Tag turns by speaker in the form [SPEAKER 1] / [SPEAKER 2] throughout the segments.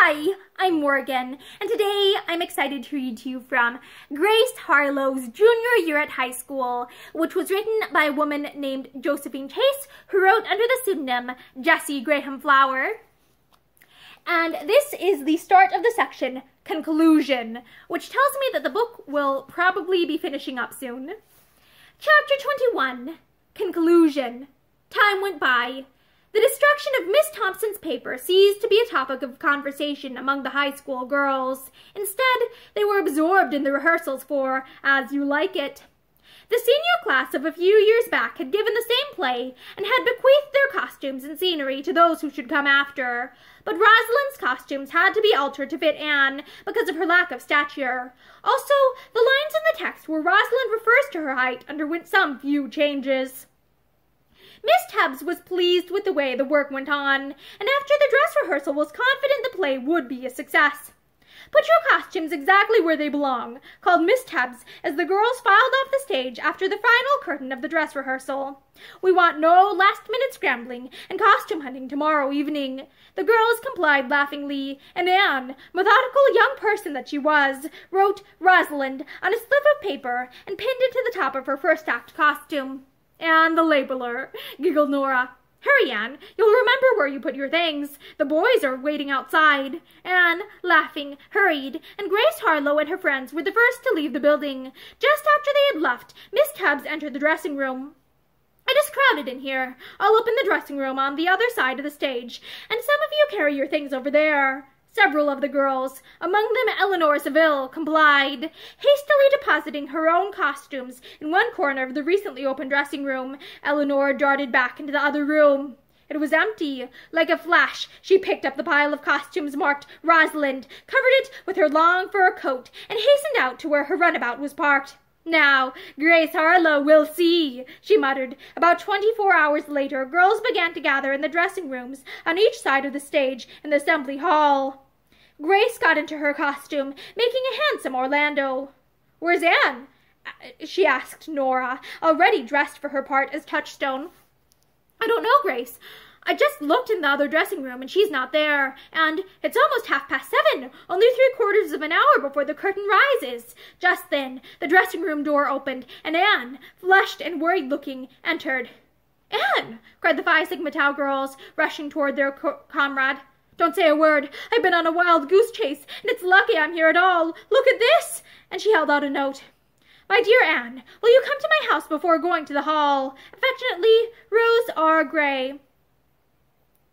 [SPEAKER 1] Hi, I'm Morgan, and today I'm excited to read to you from Grace Harlowe's Junior Year at High School, which was written by a woman named Josephine Chase, who wrote under the pseudonym Jessie Graham Flower. And this is the start of the section, Conclusion, which tells me that the book will probably be finishing up soon. Chapter 21, Conclusion. Time went by. The destruction of Miss Thompson's paper ceased to be a topic of conversation among the high school girls. Instead, they were absorbed in the rehearsals for As You Like It. The senior class of a few years back had given the same play and had bequeathed their costumes and scenery to those who should come after. But Rosalind's costumes had to be altered to fit Anne because of her lack of stature. Also, the lines in the text where Rosalind refers to her height underwent some few changes. Miss Tebbs was pleased with the way the work went on, and after the dress rehearsal was confident the play would be a success. "Put your costumes exactly where they belong," called Miss Tebbs as the girls filed off the stage after the final curtain of the dress rehearsal. "We want no last-minute scrambling and costume hunting tomorrow evening." The girls complied laughingly, and Anne, methodical young person that she was, wrote Rosalind on a slip of paper and pinned it to the top of her first act costume. "And the labeler," giggled Nora. "Hurry, Anne. You'll remember where you put your things. The boys are waiting outside." Anne, laughing, hurried, and Grace Harlowe and her friends were the first to leave the building. Just after they had left, Miss Tebbs entered the dressing room. "It is crowded in here. I'll open the dressing room on the other side of the stage, and some of you carry your things over there." Several of the girls, among them Eleanor Saville, complied. Hastily depositing her own costumes in one corner of the recently opened dressing room, Eleanor darted back into the other room. It was empty. Like a flash, she picked up the pile of costumes marked Rosalind, covered it with her long fur coat, and hastened out to where her runabout was parked. "Now, Grace Harlowe will see," she muttered. About 24 hours later, girls began to gather in the dressing rooms on each side of the stage in the assembly hall. Grace got into her costume, making a handsome Orlando. "Where's Anne?" she asked Nora, already dressed for her part as Touchstone. "I don't know, Grace. I just looked in the other dressing room, and she's not there. And it's almost 7:30, only 3/4 of an hour before the curtain rises." Just then, the dressing room door opened, and Anne, flushed and worried-looking, entered. "Anne!" cried the Phi Sigma Tau girls, rushing toward their comrade. "Don't say a word. I've been on a wild goose chase, and it's lucky I'm here at all. Look at this!" And she held out a note. "My dear Anne, will you come to my house before going to the hall? Affectionately, Rose R. Gray."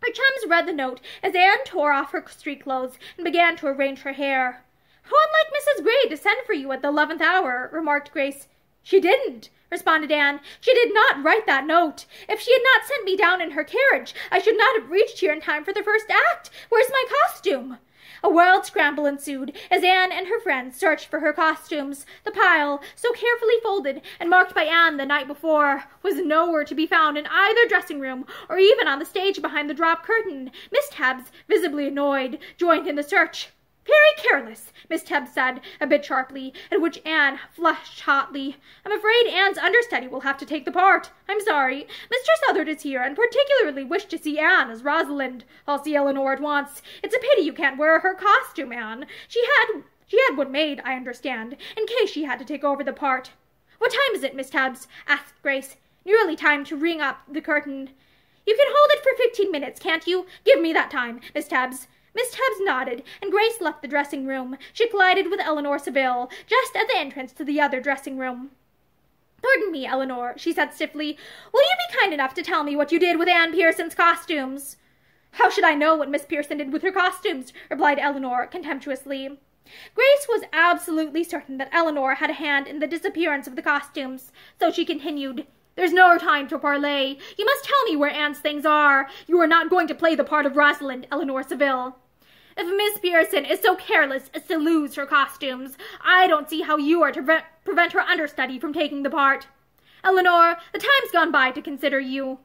[SPEAKER 1] Her chums read the note as Anne tore off her street clothes and began to arrange her hair. "How unlike Mrs. Gray to send for you at the 11th hour," remarked Grace. "She didn't," responded Anne. "She did not write that note. If she had not sent me down in her carriage, I should not have reached here in time for the first act. Where's my costume?" A wild scramble ensued as Anne and her friends searched for her costumes. The pile, so carefully folded and marked by Anne the night before, was nowhere to be found in either dressing room or even on the stage behind the drop curtain. Miss Tebbs, visibly annoyed, joined in the search. "Very careless," Miss Tebbs said, a bit sharply, at which Anne flushed hotly. "I'm afraid Anne's understudy will have to take the part. I'm sorry. Mr. Southard is here and particularly wished to see Anne as Rosalind. I'll see Eleanor at once. It's a pity you can't wear her costume, Anne. She had one made, I understand, in case she had to take over the part." "What time is it, Miss Tebbs?" asked Grace. "Nearly time to ring up the curtain." "You can hold it for 15 minutes, can't you? Give me that time, Miss Tebbs." Miss Tebbs nodded, and Grace left the dressing room. She collided with Eleanor Saville, just at the entrance to the other dressing room. "Pardon me, Eleanor," she said stiffly. "Will you be kind enough to tell me what you did with Anne Pearson's costumes?" "How should I know what Miss Pearson did with her costumes?" replied Eleanor contemptuously. Grace was absolutely certain that Eleanor had a hand in the disappearance of the costumes, so she continued. "There's no time to parley. You must tell me where Anne's things are. You are not going to play the part of Rosalind, Eleanor Saville. If Miss Pearson is so careless as to lose her costumes, I don't see how you are to prevent her understudy from taking the part. Eleanor, the time's gone by to consider you.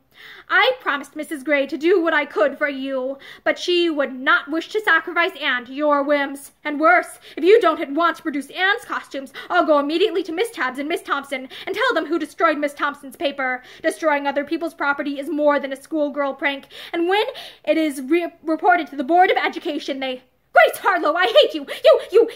[SPEAKER 1] I promised Mrs. Gray to do what I could for you, but she would not wish to sacrifice Anne to your whims. And worse, if you don't at once produce Anne's costumes, I'll go immediately to Miss Tebbs and Miss Thompson and tell them who destroyed Miss Thompson's paper. Destroying other people's property is more than a schoolgirl prank, and when it is reported to the Board of Education, they—" Grace Harlowe, I hate you!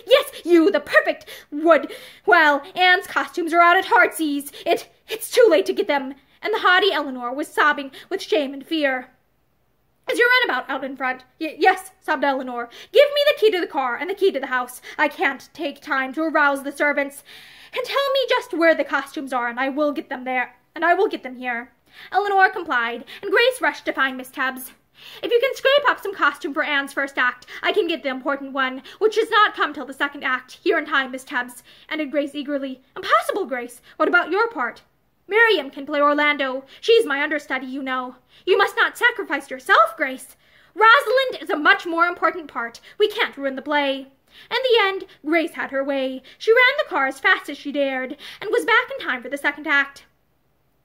[SPEAKER 1] Yes, you, the perfect would. Well, Anne's costumes are out at Heartsease. It's too late to get them. And the haughty Eleanor was sobbing with shame and fear. Is your runabout out in front? Yes, sobbed Eleanor. Give me the key to the car and the key to the house. I can't take time to arouse the servants. And tell me just where the costumes are, and I will get them there, and I will get them here. Eleanor complied, and Grace rushed to find Miss Tebbs. If you can scrape up some costume for Anne's first act, I can get the important one, which does not come till the second act, here in time, Miss Tebbs, ended Grace eagerly. Impossible, Grace. What about your part? Miriam can play Orlando. She's my understudy, you know. You must not sacrifice yourself, Grace. Rosalind is a much more important part. We can't ruin the play. In the end, Grace had her way. She ran the car as fast as she dared, and was back in time for the second act.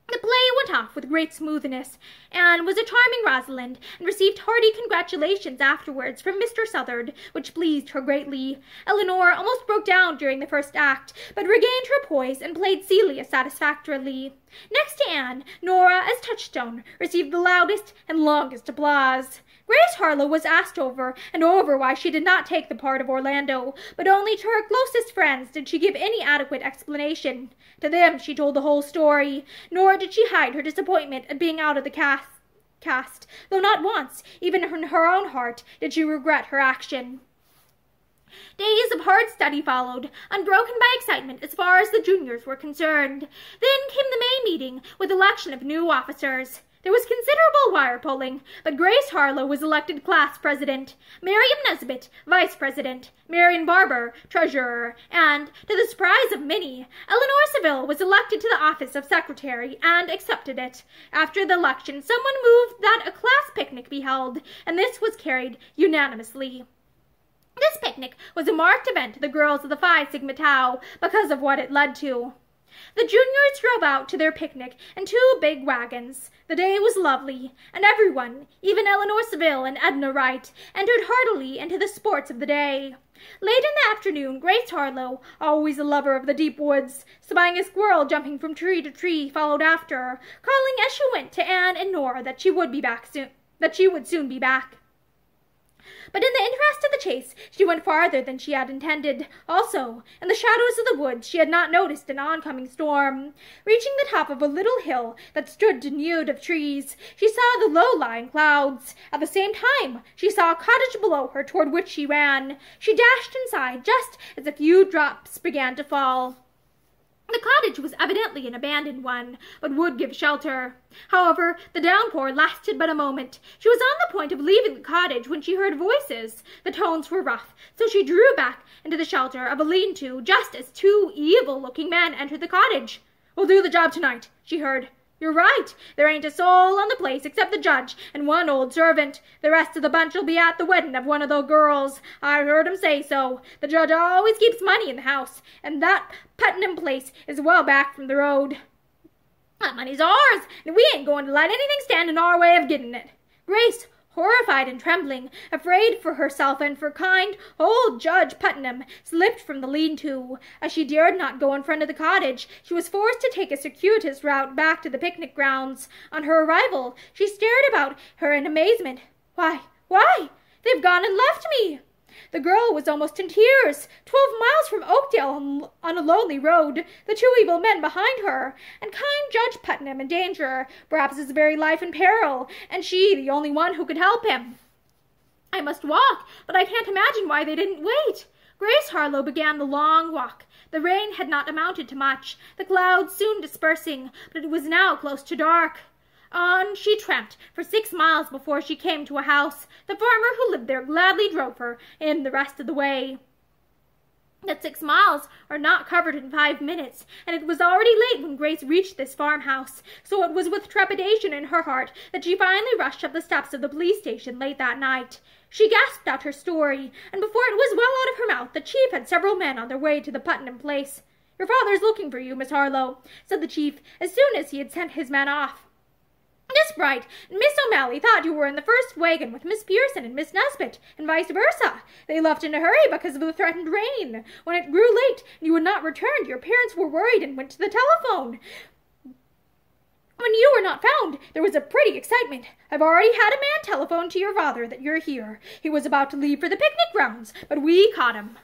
[SPEAKER 1] The play went off with great smoothness. Anne was a charming Rosalind, and received hearty congratulations afterwards from Mr. Southard, which pleased her greatly. Eleanor almost broke down during the first act, but regained her poise and played Celia satisfactorily. Next to Anne, Nora, as Touchstone, received the loudest and longest applause. Grace Harlowe was asked over and over why she did not take the part of Orlando, but only to her closest friends did she give any adequate explanation. To them she told the whole story, nor did she hide her disappointment at being out of the cast, though not once, even in her own heart, did she regret her action. Days of hard study followed, unbroken by excitement as far as the juniors were concerned. Then came the May meeting, with election of new officers. There was considerable wire pulling, but Grace Harlowe was elected class president, Miriam Nesbit vice president, Marion Barber treasurer, and, to the surprise of many, Eleanor Saville was elected to the office of secretary and accepted it. After the election, someone moved that a class picnic be held, and this was carried unanimously. This picnic was a marked event to the girls of the Phi Sigma Tau because of what it led to. The juniors drove out to their picnic in 2 big wagons. The day was lovely, and everyone, even Eleanor Saville and Edna Wright, entered heartily into the sports of the day. Late in the afternoon, Grace Harlowe, always a lover of the deep woods, spying a squirrel jumping from tree to tree, followed after her, calling as she went to Anne and Nora that she would soon be back. But in the interest of the chase, she went farther than she had intended. Also, in the shadows of the woods, she had not noticed an oncoming storm. Reaching the top of a little hill that stood denuded of trees, she saw the low-lying clouds. At the same time, she saw a cottage below her toward which she ran. She dashed inside just as a few drops began to fall. The cottage was evidently an abandoned one, but would give shelter. However, the downpour lasted but a moment. She was on the point of leaving the cottage when she heard voices. The tones were rough, so she drew back into the shelter of a lean-to just as 2 evil-looking men entered the cottage. "We'll do the job tonight," she heard. "You're right. There ain't a soul on the place except the judge and 1 old servant. The rest of the bunch'll be at the wedding of one of the girls. I heard 'em say so. The judge always keeps money in the house, and that Putnam place is well back from the road. That money's ours, and we ain't going to let anything stand in our way of getting it." Grace, horrified and trembling, afraid for herself and for kind old Judge Putnam, slipped from the lean-to. As she dared not go in front of the cottage, she was forced to take a circuitous route back to the picnic grounds. On her arrival, she stared about her in amazement. Why, they've gone and left me!" The girl was almost in tears. 12 miles from Oakdale on a lonely road, the 2 evil men behind her, and kind Judge Putnam in danger, perhaps his very life in peril, and she the only one who could help him. "I must walk, but I can't imagine why they didn't wait." Grace Harlowe began the long walk. The rain had not amounted to much, the clouds soon dispersing, but it was now close to dark. On she tramped for 6 miles before she came to a house. The farmer who lived there gladly drove her in the rest of the way. The 6 miles were not covered in 5 minutes, and it was already late when Grace reached this farmhouse, so it was with trepidation in her heart that she finally rushed up the steps of the police station late that night. She gasped out her story, and before it was well out of her mouth, the chief had several men on their way to the Putnam place. "Your father's looking for you, Miss Harlowe," said the chief, as soon as he had sent his men off. "Miss Bright and Miss O'Malley thought you were in the first wagon with Miss Pearson and Miss Nesbit, and vice versa. They left in a hurry because of the threatened rain. When it grew late and you had not returned, your parents were worried and went to the telephone. When you were not found, there was a pretty excitement. I've already had a man telephone to your father that you're here. He was about to leave for the picnic grounds, but we caught him."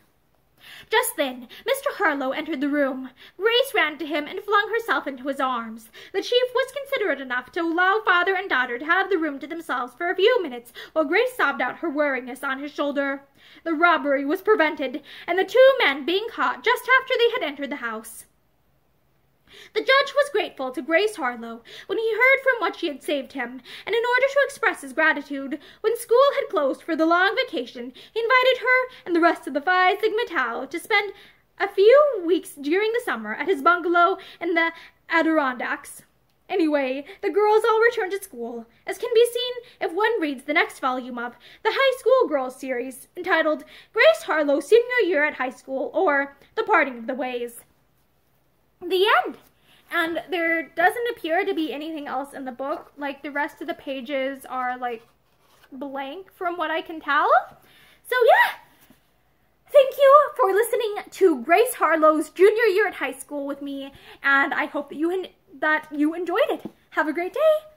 [SPEAKER 1] Just then, Mr. Harlowe entered the room. Grace ran to him and flung herself into his arms. The chief was considerate enough to allow father and daughter to have the room to themselves for a few minutes while Grace sobbed out her weariness on his shoulder. The robbery was prevented, and the two men being caught just after they had entered the house. The judge was grateful to Grace Harlowe when he heard from what she had saved him, and in order to express his gratitude, when school had closed for the long vacation, he invited her and the rest of the Phi Sigma Tau to spend a few weeks during the summer at his bungalow in the Adirondacks. Anyway, the girls all returned to school, as can be seen if one reads the next volume of the High School Girls series, entitled Grace Harlowe Senior Year at High School, or The Parting of the Ways. The end. And there doesn't appear to be anything else in the book. Like, the rest of the pages are, like, blank from what I can tell. So, yeah. Thank you for listening to Grace Harlowe's Junior Year at High School with me, and I hope that you enjoyed it. Have a great day.